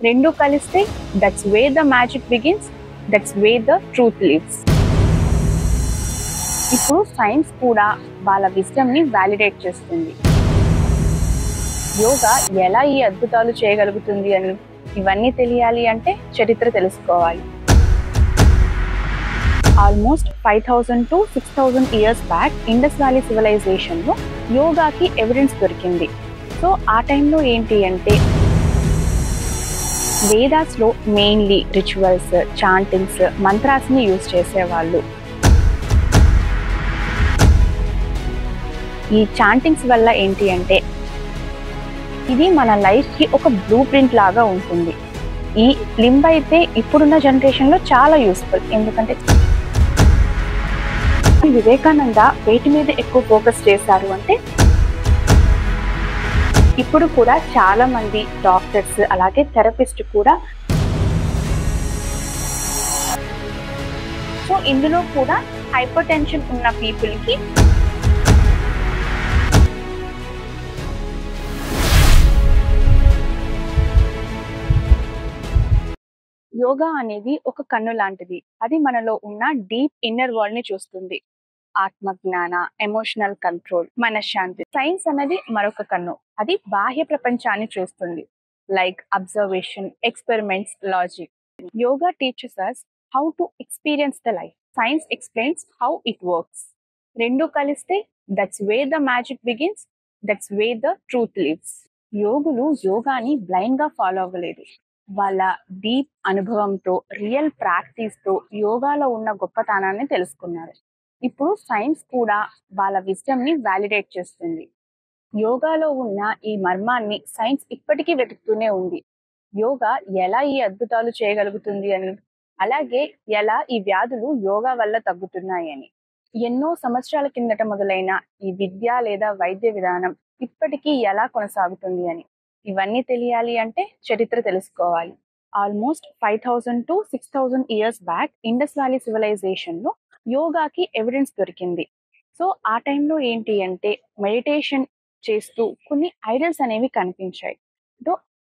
రెండు కలిస్తే that's where the magic begins, that's where the truth lives. ఇప్పుడు science కూడా వాళ్ళ విజ్డమ్ ని వ్యాలిడేట్ చేస్తుంది. యోగా ఎలా ఈ అద్భుతాలు చేయగలుగుతుంది అని ఇవన్నీ తెలియాలి అంటే చరిత్ర తెలుసుకోవాలి. Almost 5000 to 6000 years back Indus valley civilization లో యోగాకి ఎవిడెన్స్ దొరికింది. సో ఆ టైంలో ఏంటి అంటే వేదాస్ లో మెయిన్లీ రిచువల్స్, చాంటింగ్స్, మంత్రాస్ ని యూజ్ చేసేవాళ్ళు. ఈ చాంటింగ్స్ వల్ల ఏంటి అంటే ఇది మన లైఫ్ కి ఒక బ్లూ ప్రింట్ లాగా ఉంటుంది. ఈ లింబ్ అయితే ఇప్పుడున్న జనరేషన్ లో చాలా యూస్ఫుల్. ఎందుకంటే వివేకానంద వేటి మీద ఎక్కువ ఫోకస్ చేశారు అంటే ఇప్పుడు కూడా చాలా మంది డాక్టర్స్ అలాగే థెరపిస్ట్ కూడా సో ఇందులో కూడా హైపర్ టెన్షన్ ఉన్న పీపుల్ కి యోగా అనేది ఒక కన్ను లాంటిది. అది మనలో ఉన్న డీప్ ఇన్నర్ వరల్డ్ ని చూస్తుంది. ఆత్మజ్ఞాన, ఎమోషనల్ కంట్రోల్, మనశ్శాంతి. సైన్స్ అనేది మరొక కన్ను. అది బాహ్య ప్రపంచాన్ని చూస్తుంది. Like observation, experiments, logic. Yoga teachers us how to experience the life. Science explains how it works. రెండు కలిస్తే that's where the magic begins, that's where the truth lives. యోగులు యోగాని బ్లైండ్ గా ఫాలో అవ్వలేదు. వాళ్ళ డీప్ అనుభవంతో, రియల్ ప్రాక్టీస్ తో యోగాలో ఉన్న గొప్పతనాన్ని తెలుసుకున్నారు. ఇప్పుడు సైన్స్ కూడా వాళ్ళ విజ్డమ్ ని వ్యాలిడేట్ చేస్తుంది. యోగాలో ఉన్న ఈ మర్మాన్ని సైన్స్ ఇప్పటికీ వెతుకుతూనే ఉంది. యోగా ఎలా ఈ అద్భుతాలు చేయగలుగుతుంది అని, అలాగే ఎలా ఈ వ్యాధులు యోగా వల్ల తగ్గుతున్నాయి అని. ఎన్నో సంవత్సరాల కిందట మొదలైన ఈ విద్య లేదా వైద్య విధానం ఇప్పటికీ ఎలా కొనసాగుతుంది అని ఇవన్నీ తెలియాలి అంటే చరిత్ర తెలుసుకోవాలి. Almost 5000 to 6000 years back Indus valley civilization లో యోగాకి ఎవిడెన్స్ దొరికింది. సో ఆ టైంలో ఏంటి అంటే మెడిటేషన్ చేస్తూ కొన్ని ఐడల్స్ అనేవి కనిపించాయి.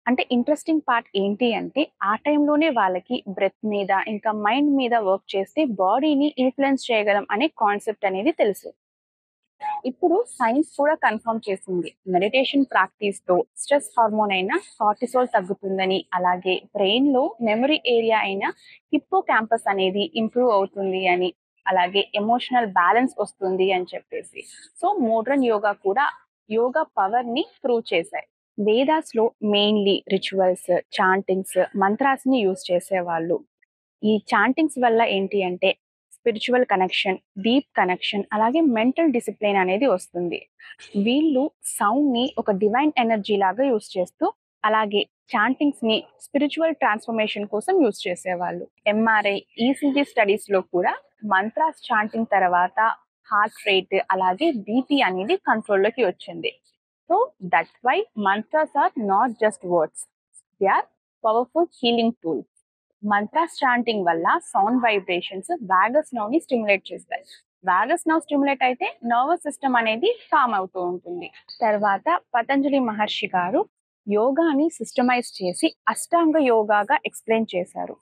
అంటే ఇంట్రెస్టింగ్ పార్ట్ ఏంటి అంటే ఆ టైంలోనే వాళ్ళకి బ్రెత్ మీద ఇంకా మైండ్ మీద వర్క్ చేస్తే బాడీని ఇన్ఫ్లుయెన్స్ చేయగలం అనే కాన్సెప్ట్ అనేది తెలుసు. ఇప్పుడు సైన్స్ కూడా కన్ఫర్మ్ చేసింది. మెడిటేషన్ ప్రాక్టీస్ తో స్ట్రెస్ హార్మోన్ అయిన కార్టిసోల్ తగ్గుతుందని, అలాగే బ్రెయిన్ లో మెమరీ ఏరియా అయిన హిప్పో క్యాంపస్ అనేది ఇంప్రూవ్ అవుతుంది అని, అలాగే ఎమోషనల్ బ్యాలెన్స్ వస్తుంది అని చెప్పేసి. సో మోడర్న్ యోగా కూడా యోగా పవర్ ని ప్రూవ్ చేశాయి. వేదాస్ లో మెయిన్లీ రిచువల్స్, చాంటింగ్స్, మంత్రాస్ ని యూజ్ చేసేవాళ్ళు. ఈ చాంటింగ్స్ వల్ల ఏంటి అంటే స్పిరిచువల్ కనెక్షన్, డీప్ కనెక్షన్, అలాగే మెంటల్ డిసిప్లిన్ అనేది వస్తుంది. వీళ్ళు సౌండ్ ని ఒక డివైన్ ఎనర్జీ లాగా యూజ్ చేస్తూ, అలాగే చాంటింగ్స్ ని స్పిరిచువల్ ట్రాన్స్ఫర్మేషన్ కోసం యూజ్ చేసేవాళ్ళు. ఎంఆర్ఐ, ఈసీజీ స్టడీస్ లో కూడా మంత్రాస్ చాంటింగ్ తర్వాత హార్ట్ రేట్ అలాగే బీపీ అనేది కంట్రోల్లోకి వచ్చింది. So that's why mantras are not just words, they are powerful healing tools. Mantras chanting వల్ల సౌండ్ వైబ్రేషన్స్ వాగస్ నర్వ్ ని స్టిమ్యులేట్ చేస్తాయి. వాగస్ నర్వ్ స్టిమ్యులేట్ అయితే నర్వస్ సిస్టమ్ అనేది కామ్ అవుతూ ఉంటుంది. తర్వాత పతంజలి మహర్షి గారు యోగాని సిస్టమైజ్ చేసి అష్టాంగ యోగాగా ఎక్స్ప్లెయిన్ చేశారు.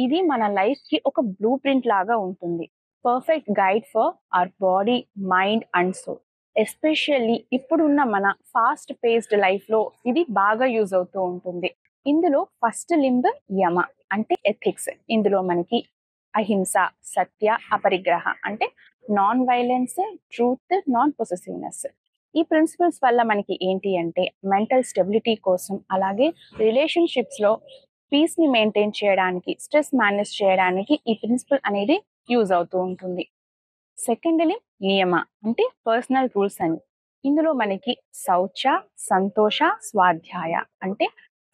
ఇది మన లైఫ్ కి ఒక బ్లూ ప్రింట్ లాగా ఉంటుంది. Perfect guide for our body, mind and soul. Especially ఇప్పుడున్న మన ఫాస్ట్ పేస్డ్ లైఫ్ లో ఇది బాగా యూజ్ అవుతూ ఉంటుంది. ఇందులో ఫస్ట్ లింబ్ యమ అంటే ఎథిక్స్. ఇందులో మనకి అహింస, సత్య, అపరిగ్రహ అంటే non violence, truth, non possessiveness. ఈ ప్రిన్సిపల్స్ వల్ల మనకి ఏంటి అంటే మెంటల్ స్టెబిలిటీ కోసం, అలాగే రిలేషన్షిప్స్ లో పీస్ ని మెయింటైన్ చేయడానికి, స్ట్రెస్ మేనేజ్ చేయడానికి ఈ ప్రిన్సిపల్ అనేది యూజ్ అవుతూ ఉంటుంది. సెకండ్లీ నియమ అంటే పర్సనల్ రూల్స్ అని. ఇందులో మనకి శౌచ, సంతోష, స్వాధ్యాయ అంటే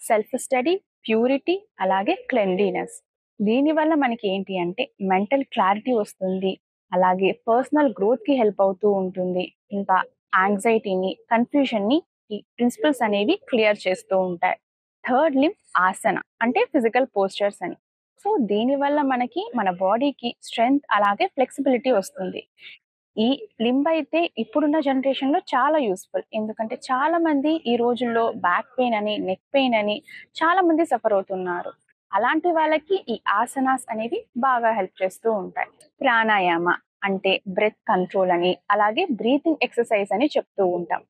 సెల్ఫ్ స్టడీ, ప్యూరిటీ, అలాగే క్లెన్లీనెస్. దీనివల్ల మనకి ఏంటి అంటే మెంటల్ క్లారిటీ వస్తుంది, అలాగే పర్సనల్ గ్రోత్ కి హెల్ప్ అవుతూ ఉంటుంది. ఇంకా యాంగ్జైటీని, కన్ఫ్యూజన్ ని ఈ ప్రిన్సిపల్స్ అనేవి క్లియర్ చేస్తూ ఉంటాయి. థర్డ్ లింబ్ ఆసన అంటే ఫిజికల్ పోస్చర్స్ అని. సో దీనివల్ల మనకి మన బాడీకి స్ట్రెంగ్త్ అలాగే ఫ్లెక్సిబిలిటీ వస్తుంది. ఈ లింబ్ అయితే ఇప్పుడున్న జనరేషన్ లో చాలా యూస్ఫుల్. ఎందుకంటే చాలా మంది ఈ రోజుల్లో బ్యాక్ పెయిన్ అని, నెక్ పెయిన్ అని చాలా మంది సఫర్ అవుతున్నారు. అలాంటి వాళ్ళకి ఈ ఆసనాస్ అనేవి బాగా హెల్ప్ చేస్తూ ఉంటాయి. ప్రాణాయామ అంటే బ్రెత్ కంట్రోల్ అని, అలాగే బ్రీతింగ్ ఎక్సర్సైజ్ అని చెప్తూ ఉంటాం.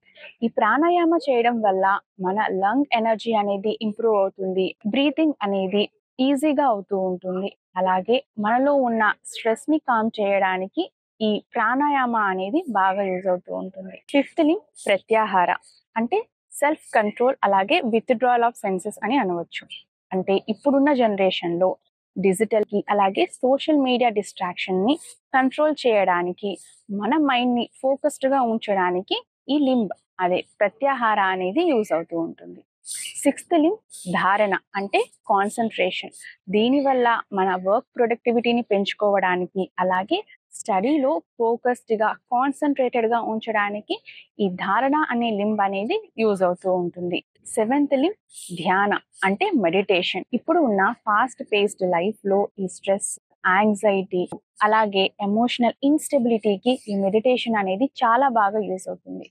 ఈ ప్రాణాయామ చేయడం వల్ల మన లంగ్ ఎనర్జీ అనేది ఇంప్రూవ్ అవుతుంది. బ్రీతింగ్ అనేది ఈజీగా అవుతూ ఉంటుంది. అలాగే మనలో ఉన్న స్ట్రెస్ ని కామ్ చేయడానికి ఈ ప్రాణాయామ అనేది బాగా యూజ్ అవుతూ ఉంటుంది. ఫిఫ్త్‌ని ప్రత్యాహార అంటే సెల్ఫ్ కంట్రోల్, అలాగే విత్‌డ్రాయల్ ఆఫ్ సెన్సెస్ అని అనవచ్చు. అంటే ఇప్పుడున్న జనరేషన్‌లో డిజిటల్‌కి అలాగే సోషల్ మీడియా డిస్ట్రాక్షన్‌ని కంట్రోల్ చేయడానికి, మన మైండ్‌ని ఫోకస్డ్‌గా ఉంచడానికి ఈ లింబ్ అదే ప్రత్యాహార అనేది యూజ్ అవుతూ ఉంటుంది. సిక్స్త్ లింబ్ ధారణ అంటే కాన్సన్ట్రేషన్. దీనివల్ల మన వర్క్ ప్రొడక్టివిటీని పెంచుకోవడానికి, అలాగే స్టడీలో ఫోకస్డ్‌గా, కాన్సన్ట్రేటెడ్‌గా ఉంచడానికి ఈ ధారణ అనే లింబ్ అనేది యూజ్ అవుతూ ఉంటుంది. సెవెంత్ లింబ్ ధ్యాన అంటే మెడిటేషన్. ఇప్పుడు ఉన్న ఫాస్ట్ పేస్డ్ లైఫ్‌లో ఈ స్ట్రెస్, యాంగ్జైటీ అలాగే ఎమోషనల్ ఇన్‌స్టెబిలిటీకి ఈ మెడిటేషన్ అనేది చాలా బాగా యూజ్ అవుతుంది.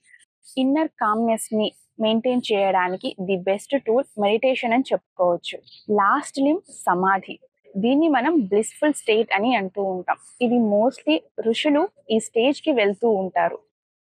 ఇన్నర్ కామ్నెస్‌ని మెయింటైన్ చేయడానికి ది బెస్ట్ టూల్ మెడిటేషన్ అని చెప్పుకోవచ్చు. లాస్ట్ లింబ్ సమాధి. దీన్ని మనం బ్లిస్ఫుల్ స్టేట్ అని అంటూ ఉంటాం. ఇది మోస్ట్‌లీ ఋషులు ఈ స్టేజ్‌కి వెళ్తూ ఉంటారు.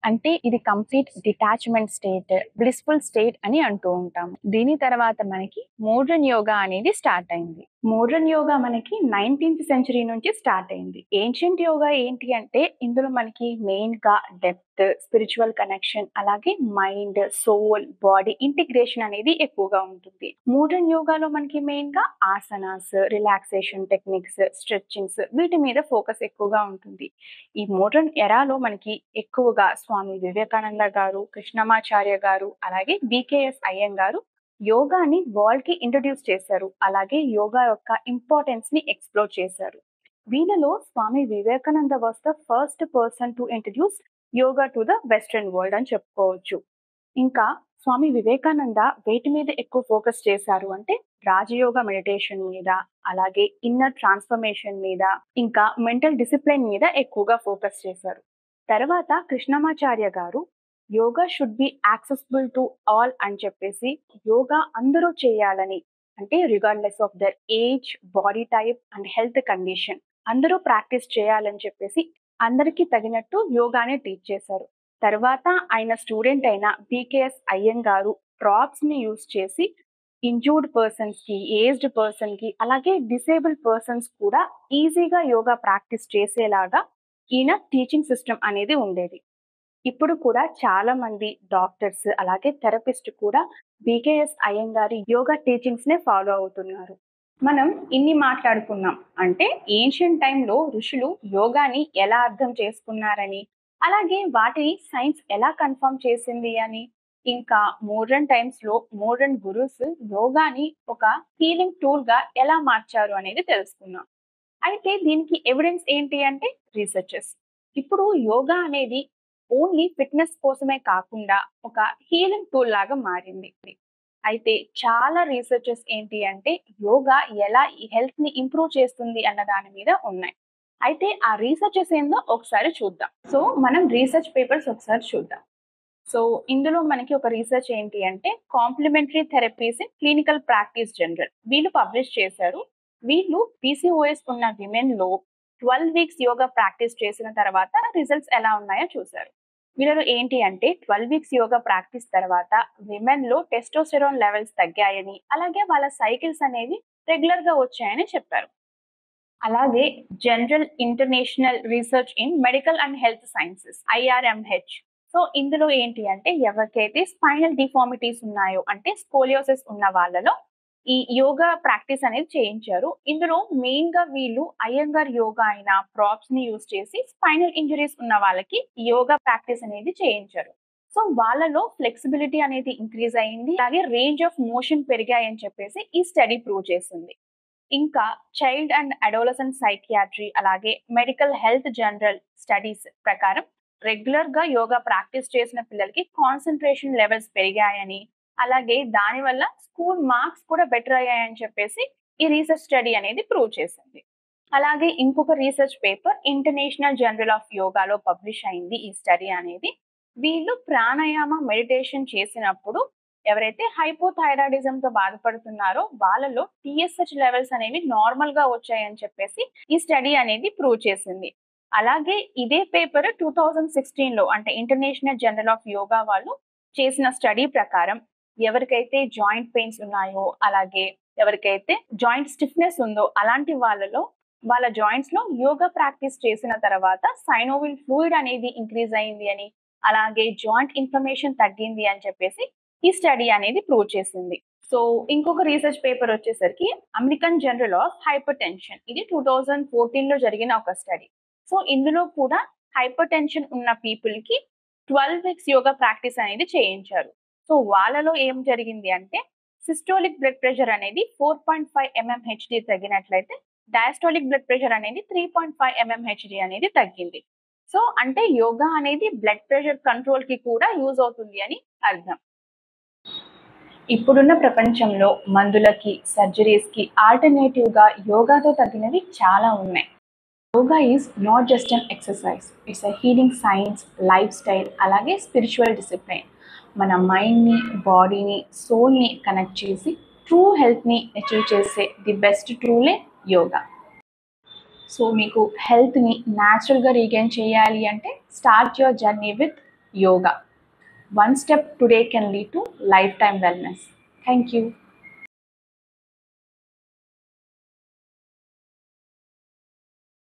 అంటే ఇది complete detachment state, blissful state అని అంటూ ఉంటాం. దీని తర్వాత మనకి మోడర్న్ యోగా అనేది స్టార్ట్ అయింది. మోడర్న్ యోగా మనకి 19th సెంచరీ నుంచి స్టార్ట్ అయింది. ఏన్షియంట్ యోగా ఏంటి అంటే ఇందులో మనకి మెయిన్‌గా డెప్త్, స్పిరిచువల్ కనెక్షన్, అలాగే మైండ్, సోల్, బాడీ ఇంటిగ్రేషన్ అనేది ఎక్కువగా ఉంటుంది. మోడర్న్ యోగాలో మనకి మెయిన్‌గా ఆసనాస్, రిలాక్సేషన్ టెక్నిక్స్, స్ట్రెచింగ్స్ వీటి మీద ఫోకస్ ఎక్కువగా ఉంటుంది. ఈ మోడర్న్ ఎరాలో మనకి ఎక్కువగా స్వామి వివేకానంద గారు, కృష్ణమాచార్య గారు, అలాగే బీకేఎస్ అయ్యంగారు యోగాని వరల్డ్ కి ఇంట్రడ్యూస్ చేశారు. అలాగే యోగా యొక్క ఇంపార్టెన్స్ ని ఎక్స్ప్లోర్ చేశారు. వీళ్ళలో Swami Vivekananda was the first person to introduce yoga to the western world అని చెప్పుకోవచ్చు. ఇంకా స్వామి వివేకానంద వేటి మీద ఎక్కువ ఫోకస్ చేశారు అంటే రాజయోగ మెడిటేషన్ మీద, అలాగే ఇన్నర్ ట్రాన్స్ఫర్మేషన్ మీద, ఇంకా మెంటల్ డిసిప్లిన్ మీద ఎక్కువగా ఫోకస్ చేశారు. తర్వాత కృష్ణమాచార్య గారు yoga should be accessible to all అని చెప్పేసి యోగా అందరూ చేయాలని, అంటే regardless of their age, body type and health condition అందరూ ప్రాక్టీస్ చేయాలని చెప్పేసి అందరికీ తగినట్టు యోగాని టీచ్ చేశారు. తర్వాత ఆయన స్టూడెంట్ అయిన బీకేఎస్ అయ్యంగారు ప్రాప్స్ ని యూజ్ చేసి ఇంజూర్డ్ పర్సన్స్ కి, ఏజ్డ్ పర్సన్ కి, అలాగే డిసేబుల్డ్ పర్సన్స్ కూడా ఈజీగా యోగా ప్రాక్టీస్ చేసేలాగా ఈయన టీచింగ్ సిస్టమ్ అనేది ఉండేది. ఇప్పుడు కూడా చాలా మంది డాక్టర్స్ అలాగే థెరపిస్ట్ కూడా బీకేఎస్ అయ్యంగారి యోగా టీచింగ్స్ నే ఫాలో అవుతున్నారు. మనం ఇన్ని మాట్లాడుకున్నాం అంటే ఏన్షియంట్ టైంలో ఋషులు యోగాని ఎలా అర్థం చేసుకున్నారని, అలాగే వాటిని సైన్స్ ఎలా కన్ఫర్మ్ చేసింది అని, ఇంకా మోడర్న్ టైమ్స్ లో మోడర్న్ గురుస్ యోగాని ఒక హీలింగ్ టూల్ గా ఎలా మార్చారు అనేది తెలుసుకున్నాం. అయితే దీనికి ఎవిడెన్స్ ఏంటి అంటే రీసెర్చెస్. ఇప్పుడు యోగా అనేది ఓన్లీ ఫిట్నెస్ కోసమే కాకుండా ఒక హీలింగ్ టూల్ లాగా మారింది. అయితే చాలా రీసెర్చెస్ ఏంటి అంటే యోగా ఎలా ఈ హెల్త్ ని ఇంప్రూవ్ చేస్తుంది అన్న దాని మీద ఉన్నాయి. అయితే ఆ రీసెర్చెస్ ఏందో ఒకసారి చూద్దాం. సో మనం రీసెర్చ్ పేపర్స్ ఒకసారి చూద్దాం. సో ఇందులో మనకి ఒక రీసెర్చ్ ఏంటి అంటే complementary therapies in clinical practice journal వీళ్ళు పబ్లిష్ చేశారు. వీళ్ళు పీసీఓఎస్ ఉన్న విమెన్ లో 12 వీక్స్ యోగా ప్రాక్టీస్ చేసిన తర్వాత రిజల్ట్స్ ఎలా ఉన్నాయో చూశారు. వీళ్ళలో ఏంటి అంటే 12 వీక్స్ యోగా ప్రాక్టీస్ తర్వాత విమెన్ లో టెస్టోస్టెరాన్ లెవెల్స్ తగ్గాయని, అలాగే వాళ్ళ సైకిల్స్ అనేవి రెగ్యులర్ గా వచ్చాయని చెప్పారు. అలాగే general international research in medical and health sciences IRMH. So ఇందులో ఏంటి అంటే ఎవరికైతే స్పైనల్ డిఫార్మిటీస్ ఉన్నాయో అంటే స్కోలియోసిస్ ఉన్న వాళ్ళలో ఈ యోగా ప్రాక్టీస్ అనేది చేయించారు. ఇందులో మెయిన్ గా వీళ్ళు అయ్యంగార్ యోగా అయిన ప్రాప్స్ ని యూజ్ చేసి స్పైనల్ ఇంజరీస్ ఉన్న వాళ్ళకి యోగా ప్రాక్టీస్ అనేది చేయించారు. సో వాళ్ళలో ఫ్లెక్సిబిలిటీ అనేది ఇంక్రీజ్ అయింది, అలాగే రేంజ్ ఆఫ్ మోషన్ పెరిగాయని చెప్పేసి ఈ స్టడీ ప్రూవ్ చేసింది. ఇంకా చైల్డ్ అండ్ అడోలసెంట్ సైకియాట్రీ అలాగే మెడికల్ హెల్త్ జనరల్ స్టడీస్ ప్రకారం రెగ్యులర్ గా యోగా ప్రాక్టీస్ చేసిన పిల్లలకి కాన్సన్ట్రేషన్ లెవెల్స్ పెరిగాయని, అలాగే దానివల్ల స్కూల్ మార్క్స్ కూడా బెటర్ అయ్యాయని చెప్పేసి ఈ రీసెర్చ్ స్టడీ అనేది ప్రూవ్ చేసింది. అలాగే ఇంకొక research paper international journal of యోగాలో పబ్లిష్ అయింది ఈ స్టడీ అనేది. వీళ్ళు ప్రాణాయామ మెడిటేషన్ చేసినప్పుడు ఎవరైతే హైపోథైరాయిడిజంతో బాధపడుతున్నారో వాళ్ళలో టీఎస్హెచ్ లెవెల్స్ అనేవి నార్మల్ గా వచ్చాయని చెప్పేసి ఈ స్టడీ అనేది ప్రూవ్ చేసింది. అలాగే ఇదే పేపర్ 2016లో అంటే ఇంటర్నేషనల్ జర్నల్ ఆఫ్ యోగా వాళ్ళు చేసిన స్టడీ ప్రకారం ఎవరికైతే జాయింట్ పెయిన్స్ ఉన్నాయో, అలాగే ఎవరికైతే జాయింట్ స్టిఫ్నెస్ ఉందో అలాంటి వాళ్ళలో వాళ్ళ జాయింట్స్ లో యోగా ప్రాక్టీస్ చేసిన తర్వాత సైనోవిల్ ఫ్లూయిడ్ అనేది ఇంక్రీజ్ అయింది అని, అలాగే జాయింట్ ఇన్ఫ్లమేషన్ తగ్గింది అని చెప్పేసి ఈ స్టడీ అనేది ప్రూవ్ చేసింది. సో ఇంకొక రీసెర్చ్ పేపర్ వచ్చేసరికి American journal of hyper tension, ఇది 2014లో జరిగిన ఒక స్టడీ. సో ఇందులో కూడా హైపర్ టెన్షన్ ఉన్న పీపుల్ కి 12 వీక్స్ యోగా ప్రాక్టీస్ అనేది చేయించారు. సో వాళ్ళలో ఏం జరిగింది అంటే సిస్టోలిక్ బ్లడ్ ప్రెషర్ అనేది 4.5 mmHg తగ్గినట్లయితే డయాస్టోలిక్ బ్లడ్ ప్రెషర్ అనేది 3.5 mmHg అనేది తగ్గింది. సో అంటే యోగా అనేది బ్లడ్ ప్రెషర్ కంట్రోల్ కి కూడా యూజ్ అవుతుంది అని అర్థం. ఇప్పుడున్న ప్రపంచంలో మందులకి, సర్జరీస్ కి ఆల్టర్నేటివ్ గా యోగాతో తగ్గినవి చాలా ఉన్నాయి. Yoga is not just an exercise, it's a healing science, life style, అలాగే స్పిరిచువల్ డిసిప్లిన్. మన మైండ్ని, బాడీని, సోల్ని కనెక్ట్ చేసి ట్రూ హెల్త్ని అచీవ్ చేసే ది బెస్ట్ టూలే యోగా. సో మీకు హెల్త్ని న్యాచురల్గా రీగైన్ చేయాలి అంటే start your journey with yoga. One step today can lead to lifetime wellness. Thank you.